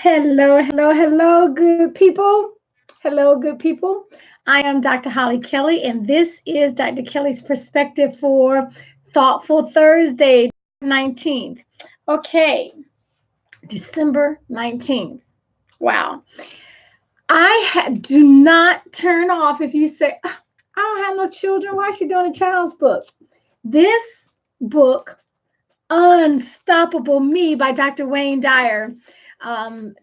Hello, hello, hello, good people. Hello, good people. I am Dr. Hollie Kelly, and this is Dr. Kelly's perspective for Thoughtful Thursday, 19th. Okay, December 19th. Wow. Do not turn off if you say, "Ah, I don't have no children. Why is she doing a child's book?" This book, Unstoppable Me by Dr. Wayne Dyer, um,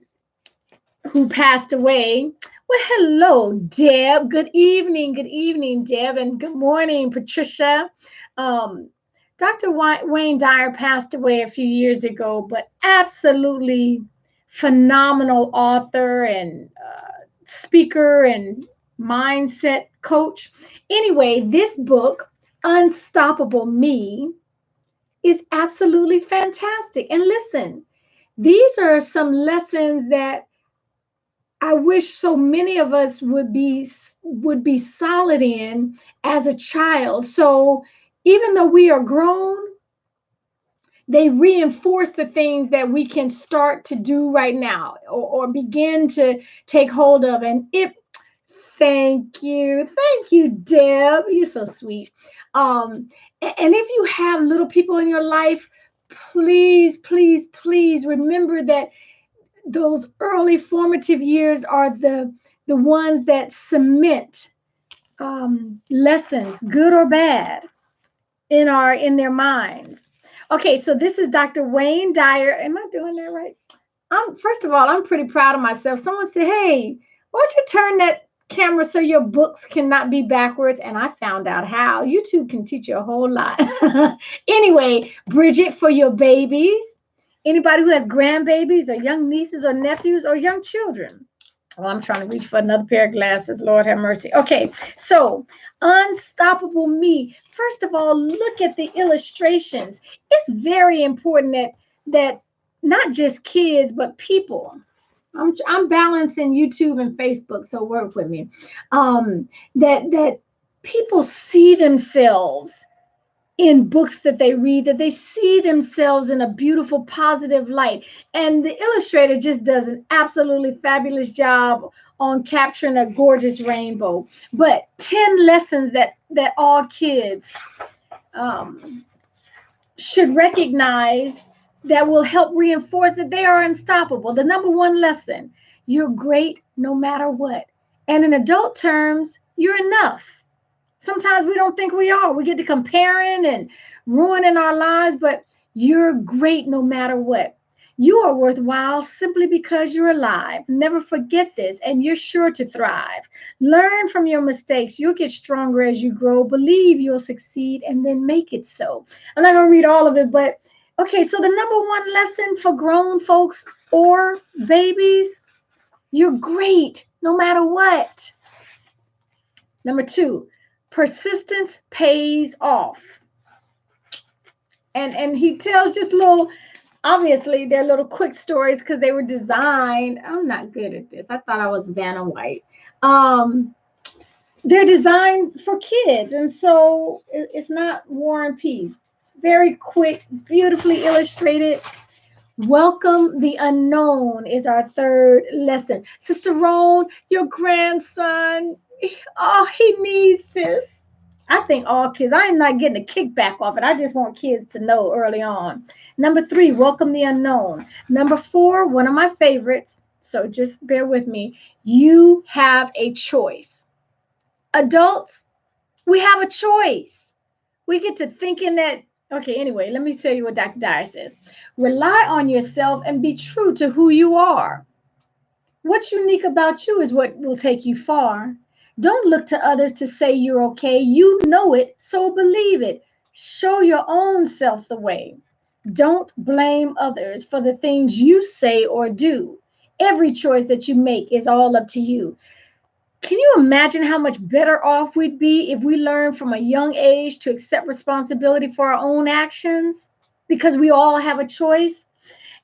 who passed away. Well, hello, Deb. Good evening, Deb, and good morning, Patricia. Um, Dr. Wayne Dyer passed away a few years ago, but absolutely phenomenal author and speaker and mindset coach. Anyway, this book, Unstoppable Me, is absolutely fantastic. And listen, these are some lessons that I wish so many of us would be solid in as a child. So even though we are grown, they reinforce the things that we can start to do right now or begin to take hold of. And if thank you, Deb. You're so sweet. And if you have little people in your life, please, please, please remember that those early formative years are the ones that cement lessons, good or bad, in their minds. Okay, so this is Dr. Wayne Dyer. Am I doing that right? First of all, I'm pretty proud of myself. Someone said, "Hey, why don't you turn that camera so your books cannot be backwards?" And I found out how. YouTube can teach you a whole lot. Anyway, Bridget, for your babies, anybody who has grandbabies or young nieces or nephews or young children. Oh, I'm trying to reach for another pair of glasses. Lord have mercy. Okay, so Unstoppable Me. First of all, look at the illustrations. It's very important that not just kids but people. I'm balancing YouTube and Facebook, so work with me. That people see themselves in books that they read, that they see themselves in a beautiful, positive light. And the illustrator just does an absolutely fabulous job on capturing a gorgeous rainbow. But 10 lessons that all kids um, should recognize that will help reinforce that they are unstoppable. The number one lesson: you're great no matter what. And in adult terms, you're enough. Sometimes we don't think we are. We get to comparing and ruining our lives, but you're great no matter what. You are worthwhile simply because you're alive. Never forget this, and you're sure to thrive. Learn from your mistakes. You'll get stronger as you grow. Believe you'll succeed, and then make it so. I'm not going to read all of it, but okay, so the number one lesson for grown folks or babies: you're great no matter what. Number two, persistence pays off. And he tells just little, obviously they're little quick stories because they were designed. I'm not good at this. I thought I was Vanna White. Um, they're designed for kids, and so it's not War and Peace. Very quick, beautifully illustrated. Welcome the unknown is our third lesson. Sister Roan, your grandson, oh, he needs this. I think all kids, I am not getting a kickback off it. I just want kids to know early on. Number three, welcome the unknown. Number four, one of my favorites, so just bear with me. You have a choice. Adults, we have a choice. We get to thinking that, okay, anyway, let me tell you what Dr. Dyer says. Rely on yourself and be true to who you are. What's unique about you is what will take you far. Don't look to others to say you're okay. You know it, so believe it. Show your own self the way. Don't blame others for the things you say or do. Every choice that you make is all up to you. Can you imagine how much better off we'd be if we learned from a young age to accept responsibility for our own actions? Because we all have a choice.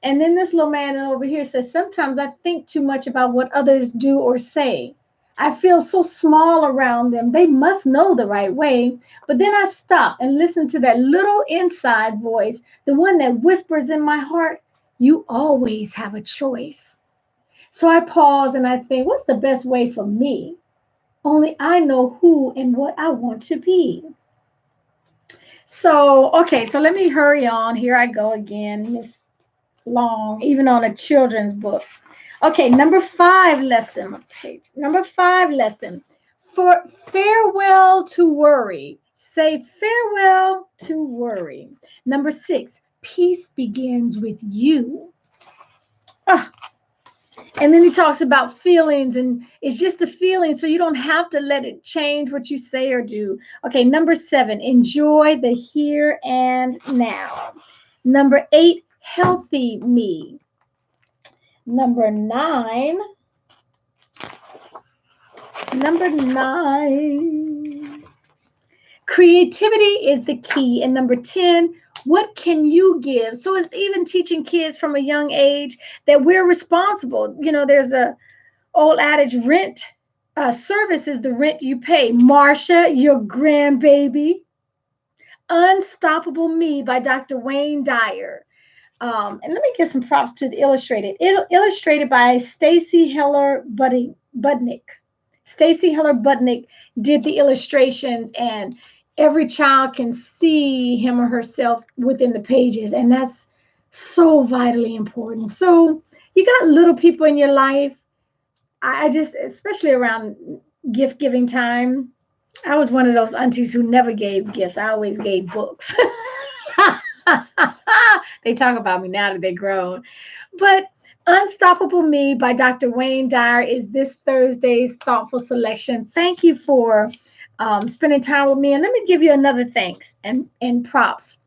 And then this little man over here says, sometimes I think too much about what others do or say. I feel so small around them. They must know the right way. But then I stop and listen to that little inside voice, the one that whispers in my heart, you always have a choice. So I pause and I think, what's the best way for me? Only I know who and what I want to be. So, okay, so let me hurry on. Here I go again, Miss Long, even on a children's book. Okay, number 5 lesson, page. Number 5 lesson. For farewell to worry. Say farewell to worry. Number 6, peace begins with you. Ah, and then he talks about feelings, and it's just a feeling, so you don't have to let it change what you say or do. Okay, number 7, enjoy the here and now. Number 8, healthy me. Number 9, creativity is the key. And number 10, what can you give? So it's even teaching kids from a young age that we're responsible. You know, there's a old adage, rent service is the rent you pay. Marcia, your grandbaby. Unstoppable Me by Dr. Wayne Dyer. And let me get some props to the illustrated. Illustrated by Stacy Heller Budnick. Stacy Heller Budnick did the illustrations, and every child can see him or herself within the pages, and that's so vitally important. So you got little people in your life. I just, especially around gift giving time, I was one of those aunties who never gave gifts. I always gave books. They talk about me now that they're grown. But Unstoppable Me by Dr. Wayne Dyer is this Thursday's thoughtful selection. Thank you for spending time with me. And let me give you another thanks and props.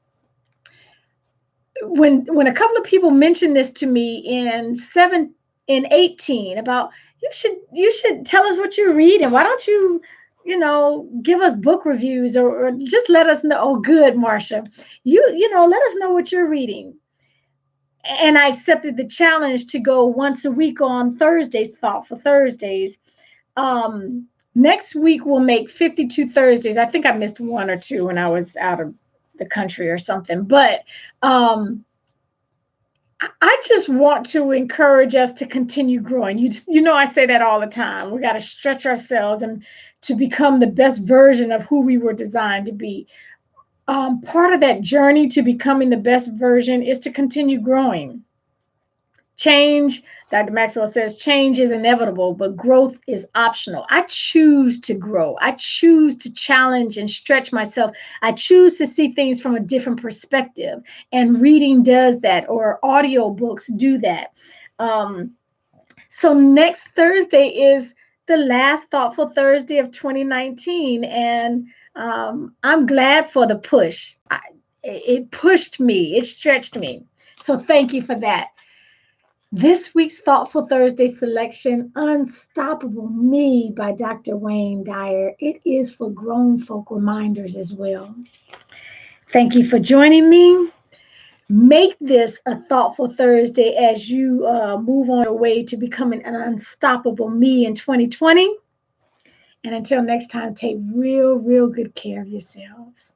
When a couple of people mentioned this to me in 18 about you should tell us what you're reading. Why don't you give us book reviews or just let us know. Oh, good, Marcia. Let us know what you're reading. And I accepted the challenge to go once a week on Thursdays, Thoughtful Thursdays. Next week we'll make 52 Thursdays. I think I missed one or two when I was out of the country or something. But I just want to encourage us to continue growing. I say that all the time. We got to stretch ourselves and to become the best version of who we were designed to be. Part of that journey to becoming the best version is to continue growing. Change, Dr. Maxwell says, change is inevitable, but growth is optional. I choose to grow. I choose to challenge and stretch myself. I choose to see things from a different perspective. And reading does that, or audiobooks do that. So next Thursday is the last Thoughtful Thursday of 2019. And I'm glad for the push. It pushed me. It stretched me. So thank you for that. This week's Thoughtful Thursday selection, Unstoppable Me by Dr. Wayne Dyer. It is for grown folk reminders as well. Thank you for joining me. Make this a Thoughtful Thursday as you move on your way to becoming an unstoppable me in 2020. And until next time, take real, real good care of yourselves.